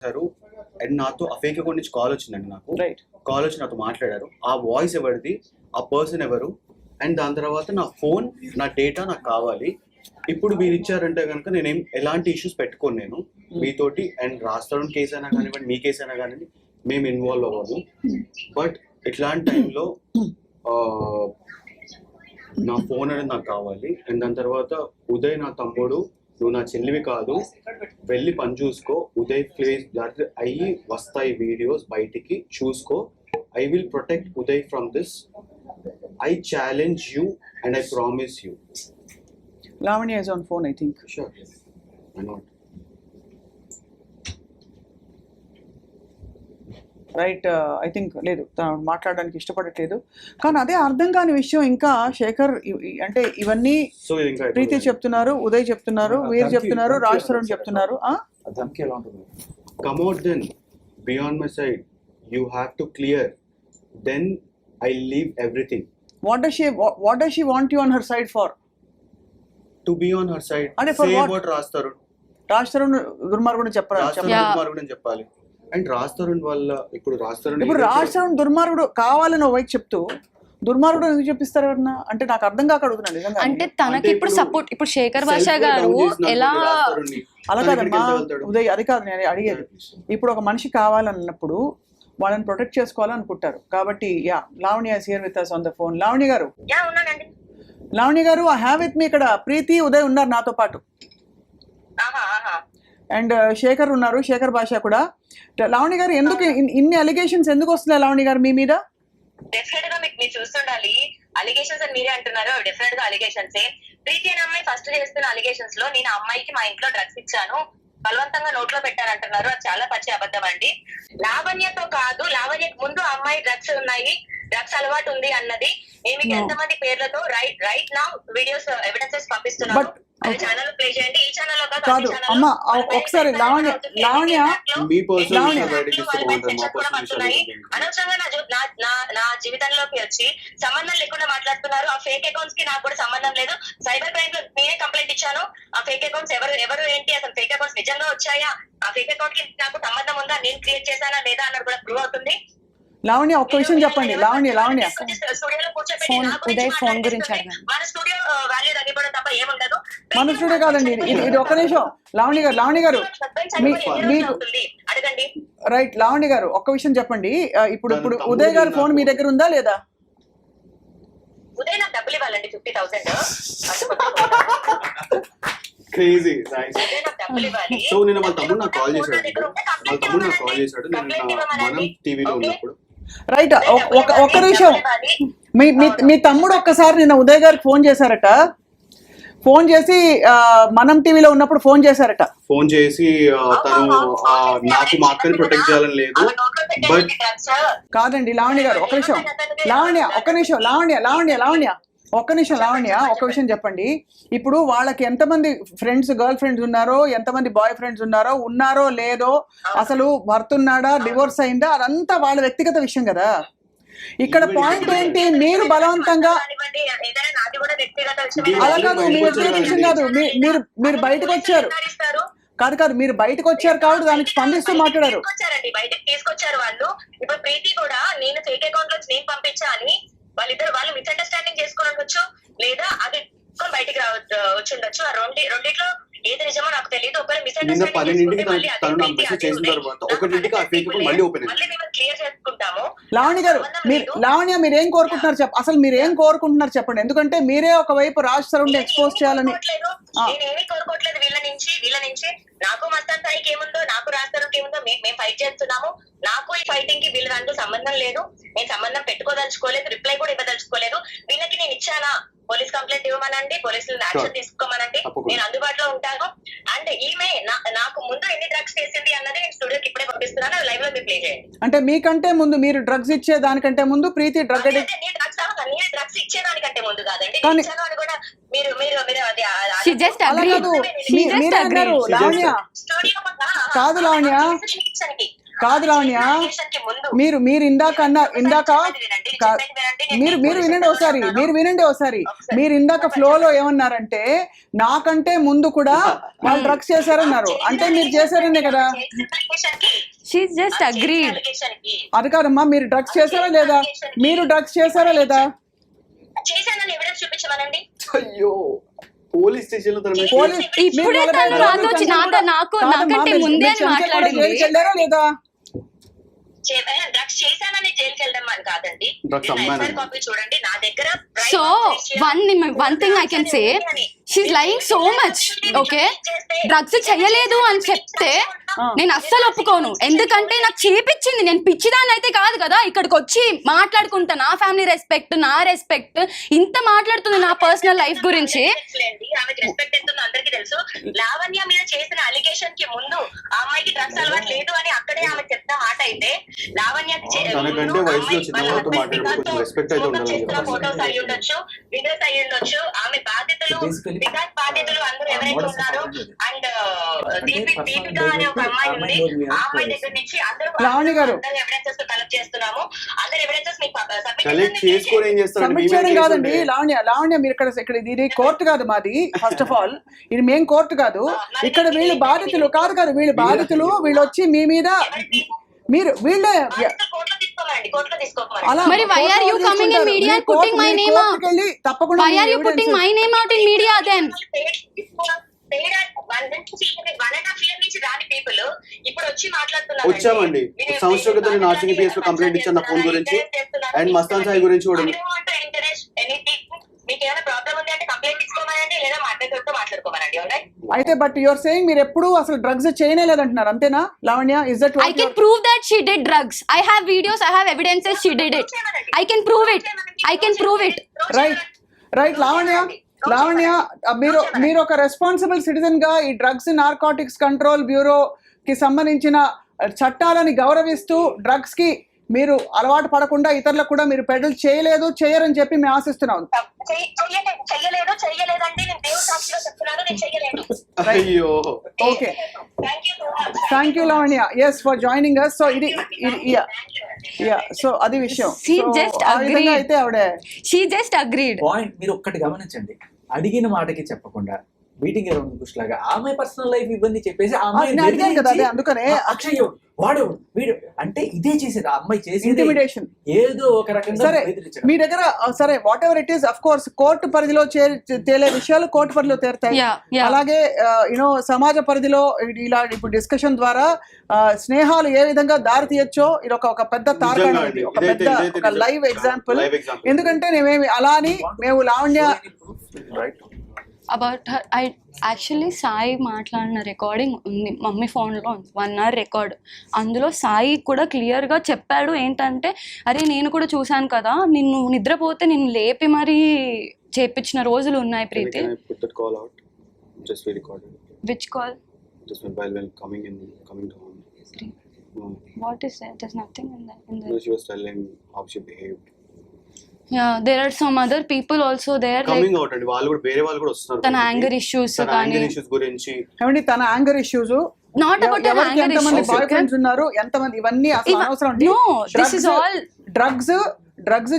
And నాతో ఆ fake account నుంచి కాల్ వచ్చిందండి. నాకు రైట్ కాల్ వచ్చి నాతో మాట్లాడారు. ఆ వాయిస్ ఎవరిది, ఆ పర్సన్ ఎవరు, అండ్ దాని తర్వాత నా ఫోన్, నా డేటా నాకు కావాలి. ఇప్పుడు మీరు ఇచ్చారంటే కనుక నేనేం ఎలాంటి ఇష్యూస్ పెట్టుకోను నేను మీతోటి. అండ్ రాష్ట్రం కేసు అయినా కానివ్వండి, మీ కేసు అయినా కానివ్వండి, మేము ఇన్వాల్వ్ అవ్వము. బట్ ఇట్లాంటి టైంలో నా ఫోన్ అనేది నాకు కావాలి. అండ్ దాని తర్వాత ఉదయ్ నా తమ్ముడు, నువ్వు నా చెల్లివి కాదు, వెళ్ళి పని చూసుకో. ఉదయ్ ప్లేస్ అయ్యి వస్తాయి వీడియోస్ బయటికి, చూసుకో. I will protect Uday from this. I challenge you and I promise you. Lavanya is on phone, I think. Sure. Why not? Right, I think లేదు, తను మాట్లాడడానికి ఇష్టపడట్లేదు. కానీ అదే అర్థం కాని విషయం ఇంకా శేఖర్, అంటే ఇవన్నీ సో ఇంకా ప్రీతి చెప్తున్నారు, ఉదయ్ చెప్తున్నారు, వీరు చెప్తున్నారు, రాజ్ తరుణ్ చెప్తున్నారు. Come out then, be on my side. You have to clear. Then I leave everything. What does she want you on her side for? To be on her side. And for say what? about Raj Tarun. Raj Tarun దుర్మార్గుడు చెప్పాలి. And Raj Tarun వల్ల ఇప్పుడు రాజ్ తరుణ్ దుర్మార్గుడు కావాలని ఓ వైపు చెప్తూ దుర్మార్గుడు ఎందుకు చెప్పిస్తారు ఎవరన్నా? అంటే నాకు అర్థం కాక అడుగుతున్నాను నిజంగా. అంటే తనకి ఇప్పుడు సపోర్ట్, ఇప్పుడు శేఖర్ భాష గారు ఎలా అలా కాదమ్మా ఉదయ్, అది కాదు నేను అడిగేది. ఇప్పుడు ఒక మనిషి కావాలన్నప్పుడు వాళ్ళని ప్రొటెక్ట్ చేసుకోవాలనుకుంటారు. కాబట్టి Lavanya is here with us on the phone. Lavanya గారు, ఐ హ్యావ్ విత్ మీ ఇక్కడ ప్రీతి, ఉదయ్ ఉన్నారు నాతో పాటు. అండ్ శేఖర్ ఉన్నారు, శేఖర్ భాష కూడా. లావణ్య గారు, ఎందుకు ఇన్ని అలిగేషన్స్ ఎందుకు వస్తున్నాయి లావణ్య గారు మీ మీద? డెఫినెట్ గా మీరు చూస్తుండాలి. అలిగేషన్స్ అని మీరే అంటున్నారు, డెఫినెట్ గా అలిగేషన్స్. ప్రీతి అనే అమ్మాయి ఫస్ట్ చేస్తున్న అలిగేషన్స్ లో నేను అమ్మాయికి మా ఇంట్లో డ్రగ్స్ ఇచ్చాను, బలవంతంగా నోట్లో పెట్టారంటున్నారు. అది చాలా పచ్చి అబద్ధం అండి. లావణ్యతో కాదు, లావణ్యకు ముందు అమ్మాయి డ్రగ్స్ ఉన్నాయి, డ్రగ్స్ అలవాటు ఉంది అన్నది నేను మీకు ఎంతమంది పేర్లతో రైట్ నౌ వీడియోస్ ఎవిడెన్సెస్ పంపిస్తున్నాను. అది ఛానల్ ప్లే చేయండి. ఈ ఛానల్ కాదు అమ్మా, ఒకసారి లావణ్య అనవసరంగా నా జీవితంలోకి వచ్చి సంబంధం లేకుండా మాట్లాడుతున్నారు. ఆ ఫేక్ అకౌంట్స్ కి నాకు కూడా సంబంధం లేదు. సైబర్ క్రైమ్ లో నేనే కంప్లైంట్ ఇచ్చాను. ఆ ఫేక్ అకౌంట్స్ ఎవరు ఏంటి, అసలు ఫేక్ అకౌంట్స్ నిజంగా వచ్చాయా, ఆ ఫేక్ అకౌంట్ కి నాకు సంబంధం ఉందా, నేను క్రియేట్ చేశానా లేదా అన్నది కూడా ప్రూవ్ అవుతుంది. లావణ్య, ఒక్క విషయం చెప్పండి. లావణ్య ఉదయ్ ఫోన్ గురించి మన స్టూడియో వాల్యూ తగ్గిపోవడం తప్ప ఏముండదు. మన స్టూడియో కాదండి ఇది ఒక్క నిమిషం. లావణ్య గారు మీకు అడగండి. రైట్, లావణ్య గారు ఒక్క విషయం చెప్పండి. ఇప్పుడు ఉదయ్ గారి ఫోన్ మీ దగ్గర ఉందా లేదా? ఉదయ్ నాకు డబ్బులు ఇవ్వాలండి, 50,000. క్రేజీ. సో నేను వాళ్ళ తమ్ముడు నాకు కాల్ చేశాడు. నేను మనం టీవీలో ఉన్నప్పుడు. రైట్, ఒక్క నిమిషం. మీ తమ్ముడు ఒక్కసారి నిన్న ఉదయ్ గారికి ఫోన్ చేశారట. ఫోన్ చేసి మనం టీవీలో ఉన్నప్పుడు ఫోన్ చేశారట. ఫోన్ చేసి తను నాకు మా అక్కని ప్రొటెక్ట్ చేయాలని లేదు. బట్ కాదండి లావణ్య గారు, ఒక్క నిమిషం. లావణ్య ఒక్క నిమిషం. లావణ్య ఒక్క నిమిషం. లావణ్య ఒక్క విషయం చెప్పండి. ఇప్పుడు వాళ్ళకి ఎంతమంది ఫ్రెండ్స్, గర్ల్ ఫ్రెండ్స్ ఉన్నారో, ఎంతమంది బాయ్ ఫ్రెండ్స్ ఉన్నారో లేదో, అసలు భర్త ఉన్నాడా, డివోర్స్ అయిందా, అదంతా వాళ్ళ వ్యక్తిగత విషయం కదా. ఇక్కడ పాయింట్ ఏంటి, మీరు బలవంతంగా అలా కాదు, మీ వ్యక్తిగత విషయం కాదు. మీరు బయటకు వచ్చారు కాదు మీరు బయటకు వచ్చారు కాబట్టి దానికి స్పందిస్తూ మాట్లాడారు. బయటకు తీసుకొచ్చారు వాళ్ళు. ఇప్పుడు ప్రీతి కూడా నేను ఫేక్ అకౌంట్ లో నేను పంపించా అని వాళ్ళు మిస్అండర్స్టాండింగ్ చేసుకుని ఉండొచ్చు, లేదా అది బయటికి వచ్చి ఉండొచ్చు. ఆ రెండిట్లో ఏది నిజమో నాకు తెలియదు. ఒకవేళ మిస్అండర్స్టాండింగ్ క్లియర్ చేసుకుంటాము. లావణ్య మీరేం కోరుకుంటున్నారు అసలు మీరేం కోరుకుంటున్నారు చెప్పండి. ఎందుకంటే మీరే ఒకవైపు రాజ్ తరుణ్ ఎక్స్పోజ్ చేయాలని. నేనేమీ కోరుకోవట్లేదు వీళ్ళ నుంచి. నాకు మస్తాన్ సాయికి ఏముందో, నాకు రాజ్ తరుణ్కి ఏముందో మేము ఫైట్ చేస్తున్నాము. నాకు ఈ ఫైటింగ్ కి వీళ్ళ దాంట్లో సంబంధం లేదు. నేను సంబంధం పెట్టుకోదలుచుకోలేదు, రిప్లై కూడా ఇవ్వదలుచుకోలేదు. వీళ్ళకి నేను ఇచ్చానా, పోలీస్ కంప్లైంట్ ఇవ్వమనండి, పోలీసులు యాక్షన్ తీసుకోమనండి, నేను అందుబాటులో ఉంటాను. అండ్ ఈమె నాకు ముందు ఎన్ని డ్రగ్స్ చేసింది అన్నది నేను స్టూడియోకి ఇప్పుడే పంపిస్తున్నాను. లైవ్ లో మీరు ప్లే చేయండి. అంటే మీకంటే ముందు, మీరు డ్రగ్స్ ఇచ్చే దానికంటే ముందు ప్రీతి డ్రగ్స్ ఇచ్చేదానికంటే ముందు కాదండి, ఇచ్చాను అని కూడా మీరు కాదు లావణ్య. కాదు లావణ్య, Allegation కి ముందు మీరు ఇందాక వినండి. మీరు వినండి ఒకసారి, మీరు ఇందాక ఫ్లోలో ఏమన్నారంటే నాకంటే ముందు కూడా వాళ్ళు డ్రగ్స్ చేశారన్నారు, అంటే మీరు చేశారనే కదా. She just agreed. అది కాదమ్మా, మీరు డ్రగ్స్ చేశారా లేదా, మీరు డ్రగ్స్ చేశారా లేదా? చేశానని ఎవిడెన్స్ చూపించమనండి. అయ్యో పోలీస్ స్టేషన్ లో తన పోలీస్ ఇప్పుడే తను నాతో నాకంటే ముందే అని మాట్లాడింది. వెళ్ళారా లేదా? డ్రగ్స్ చేశానని జైలుకి వెళ్ళడం అని కాదండి. Drugs అమ్మానని. కాపీ చూడండి నా దగ్గర. So one thing I can say, she's lying so much. Okay, drugs చెయ్యలేదు అని చెప్తే నేను అస్సలు ఒప్పుకోను, ఎందుకంటే నాకు చేపించింది. నేను పిచ్చిదాన్ని అయితే కాదు కదా, ఇక్కడికి వచ్చి మాట్లాడుకుంటా నా ఫ్యామిలీ రెస్పెక్ట్, నా రెస్పెక్ట్, ఇంత మాట్లాడుతుంది నా పర్సనల్ లైఫ్ గురించి. ఆమెకి రెస్పెక్ట్ ఎంతుందో అందరికీ తెలుసు. లావణ్య మీద చేసిన అలిగేషన్ కి ముందు ఆ అమ్మాయికి డ్రగ్స్ అలవాటు లేదు అని అక్కడే ఆమె చెప్తా మాట అయితే, లావణ్య తనకంటే వయసులో చిన్నవాళ్ళతో మాట్లాడుకుంటూ కొంచెం రెస్పెక్ట్ అయితే ఉండాలి కదా. ఫోటోస్ అయి ఉండొచ్చు, వీడియోస్ అయి ఉండొచ్చు. ఆమె బాధితులు వికాస్ బాధితులు అందరూ ఎవరైతే ఉన్నారో అండ్ దీపిక అనే ఒక అమ్మాయి ఉంది, ఆ అమ్మాయి దగ్గర నుంచి అందరూ లావణ్య గారు ఎవిడెన్సెస్ కలెక్ట్ చేస్తున్నాము. అందరు ఎవిడెన్సెస్ మీకు కలెక్ట్ చేసుకొని ఏం చేస్తారండి? సబ్మిట్ చేయడం కాదండి లావణ్య, మీరు ఇక్కడ ఇది కోర్టు కాదు మాది. ఫస్ట్ ఆఫ్ ఆల్ ఇది మేం కోర్టు కాదు, ఇక్కడ వీళ్ళు బాధితులు కాదు, వీళ్ళు బాధితులు. వీళ్ళు వచ్చి మీ మీద మీరు వీళ్ళే కోర్టులో తీసుకోమండి. అలా మరి why are you coming in media and putting my name out? తప్పకుండా Why are you putting my name out in media then? 1.5 years నుంచి రాని పీపుల్ ఇప్పుడు వచ్చి మాట్లాడుతున్నారు. వచ్చామండి. సంవత్సరం క్రితం నేను RCPS లో కంప్లైంట్ ఇచ్చాను నా ఫోన్ గురించి అండ్ మస్తాన్ సాయి గురించి కూడా. మీకు ఏమైనా ప్రాబ్లం ఉంది అంటే కంప్లైంట్ ఇచ్చుకోమనండి, లేదా మాట్లాడుతూ మాట్లాడుకోమనండి. అయితే బట్ యువర్ సేయింగ్ మీరు ఎప్పుడు అసలు డ్రగ్స్ చేయలేదంటున్నారు, అంతేనా Lavanya? Is that I can prove that she did drugs. I have videos, I have evidences she did it. I can prove it. Right Lavanya, మీరు ఒక రెస్పాన్సిబుల్ సిటిజన్ గా ఈ డ్రగ్స్ నార్కోటిక్స్ కంట్రోల్ బ్యూరో కి సంబంధించిన చట్టాలని గౌరవిస్తూ డ్రగ్స్ కి మీరు అలవాటు పడకుండా ఇతరులకు కూడా మీరు పెడల్ చేయరని చెప్పి మేము ఆశిస్తున్నాం. చెయ్యలేదండి, నేను దేవుడి సాక్షిగా చెప్తున్నాను, నేను చెయ్యలేదు. అయ్యో okay, thank you Lavanya, yes for joining us. So ఇది సో అది విషయం. She just ఆ విధంగా agreed. అయితే ఆవిడ She just agreed. పాయింట్ మీరు ఒక్కటి గమనించండి, అడిగిన మాటకి చెప్పకుండా బీటింగ్ అరౌండ్ బుష్ లాగా ఆమె పర్సనల్ లైఫ్ ఇవన్నీ చెప్పేసి ఆ అమ్మాయి నేను అడిగాను కదా, అదే అందుకనే అక్షయ్ వాడు వీడు అంటే ఇదే చేసేది ఆ అమ్మాయి చేసేది ఇంటిమిడేషన్. ఏదో ఒక రకంగా సరే బెదిరించడం. మీ దగ్గర సరే what ever it is, of course court పరిధిలో తేలే విషయాలు కోర్టు పరిధిలో తేరుతాయి. Yeah. అలాగే సమాజ పరిధిలో ఇలా ఇప్పుడు డిస్కషన్ ద్వారా స్నేహాలు ఏ విధంగా దారి తీయొచ్చో ఇది ఒక పెద్ద తార్కాణం, ఇది ఒక పెద్ద ఒక లైవ్ ఎగ్జాంపుల్. ఎందుకంటే మేమేమి అలా అని మేము Lavanya About her, I actually Sai మాట్లాడిన రికార్డింగ్ ఉంది మమ్మీ ఫోన్లో, 1 hour రికార్డ్. అందులో సాయి కూడా క్లియర్గా చెప్పాడు ఏంటంటే, అరే నేను కూడా చూశాను కదా, నిన్ను నిద్రపోతే నిన్ను లేపి మరీ చేపించిన రోజులు ఉన్నాయి Preeti. Which call? What is that? There's nothing in that. She was telling how she behaved. Yeah, there are some other people also there. Coming out అండి, వాళ్ళు కూడా వేరే వాళ్ళు కూడా వస్తున్నారు. తన యాంగర్ ఇష్యూస్ తన కానీ anger issues గురించి ఏమండి తన anger issues, not about her anger ఎంతమంది issues. బాయ్ ఫ్రెండ్స్ ఉన్నారు, ఎంతమంది, ఇవన్నీ అసలు అనవసరం అండి. No, this is all drugs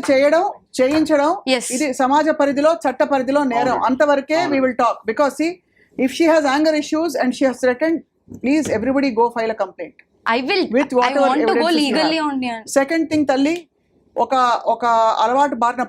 చేయించడం Yes. ఇది సమాజ పరిధిలో చట్ట పరిధిలో నేరం, అంతవరకే we will talk. Because see, if she has anger issues and she has threatened, please everybody go file a complaint. I will. With I whatever want to go evidences you legally have. only. Second thing తల్లి, ఒక అలవాటు బారిన